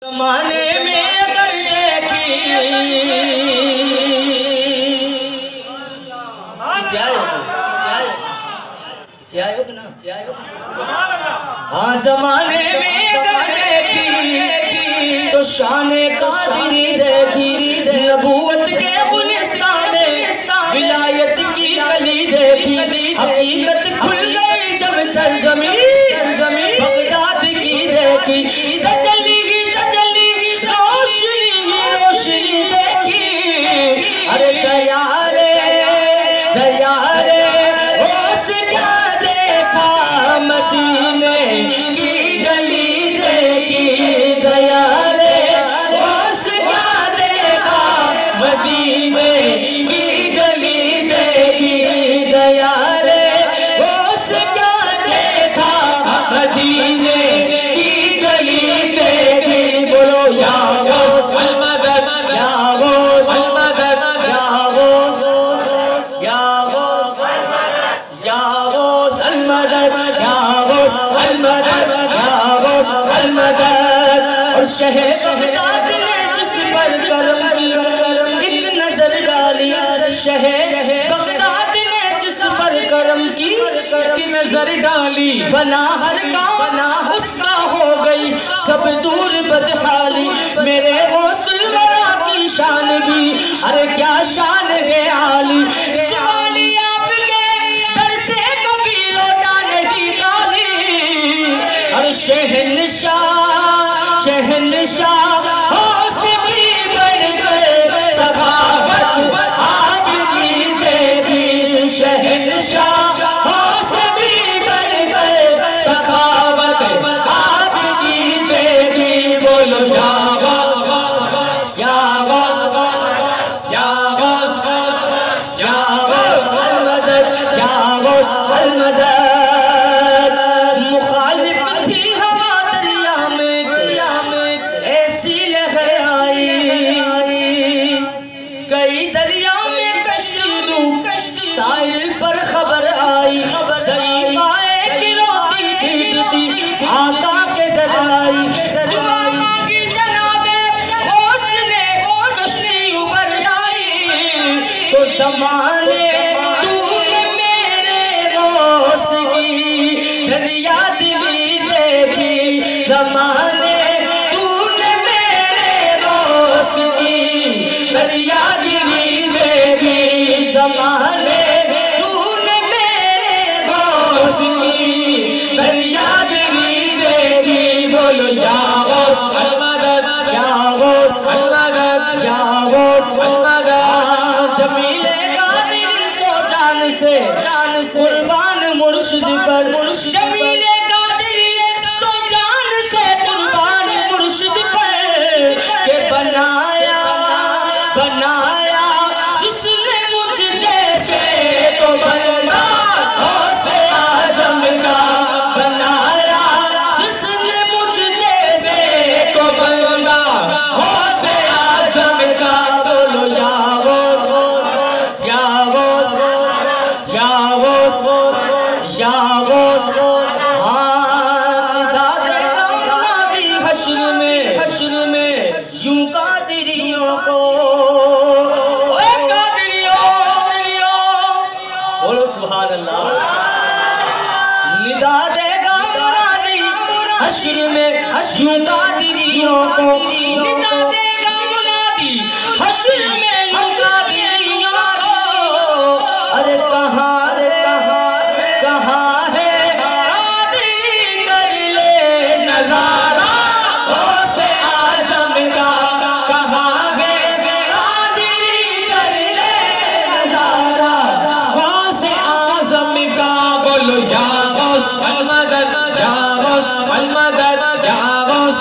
زمانے میں اگر دیکھی ہاں زمانے میں اگر دیکھی تو شان قادری دیکھی، نبوت کے گلستان میں ولایت کی کلی دیکھی، حقیقت کھل گئی جب سرزمین بغداد کی دیکھی، تجلی روشنی دیکھی، ارے دیارے اس کیا دیکھا مدینے کی گلی دیکھی، دیارے اس کیا دیکھا مدینے کی گلی دیکھی، دیارے اس کیا دیکھا مدینے کی گلی دیکھی، بولو یا غوث المدد یا غوث المدد یا غوث یا غوث یا غوث المدد یا غوث المدد یا غوث المدد۔ اور شہر بغداد نے جس پر کرم کی ایک نظر ڈالی، شہر بغداد نے جس پر کرم کی ایک نظر ڈالی، بنا ہر کام اس کا ہو گئی سب دور بدحالی، میرے غوث الورا کی شان بھی ارے کیا شان ہے عالی، سوالی آپ کے در سے کبھی لوٹا نہیں خالی، اور شہنشاہ ہوش بھی بڑھ گئے سخاوت آپ کی دیکھی، شہنشاہ ہوش بھی بڑھ گئے سخاوت آپ کی دیکھی، بولو یا غوث یا غوث یا غوث یا غوث المدد یا غوث المدد۔ مخالف تھی ہوا دریا میں ایسی لہر آئی، کئی دریا میں کشتی ڈوب ساحل پر خبر آئی، صحیح پائے کہ روتی بھیگتی آقا کے در آئی، دعا مانگی جناب غوث نے کشتی اوپر آئی، تو زمانے دور میرے غوث کی دریا دلی دیکھی، زمانے دور میرے غوث کی دریا دلی دیکھی، زمانے دور میرے غوث کی دریا دلی دیکھی، بولو یا غوث المدد یا غوث المدد یا غوث المدد۔ جمیل قادری سو جان سے قربان مرشد پر، جمیل قادری سو جان سے قربان مرشد پر، کہ بنایا جس نے مجھ جیسے تو بننا غوث اعظم کا، بنایا جس نے مجھ جیسے تو بننا غوث اعظم کا، بولو یا غوث یا غوث یا غوث یا غوث۔ حشر میں یوں قادریوں کو اے قادریوں بولو سبحان اللہ، ندا دے گا منادی حشر میں یوں قادریوں کو، ندا دے گا منادی حشر میں یوں قادریوں کو، ارے کہاں ہے قادری کر لے نظارہ غوث اعظم کا، کہاں ہے قادری کر لے نظارہ غوث اعظم کا، بولو یا غوث المدد یا غوث المدد یا غوث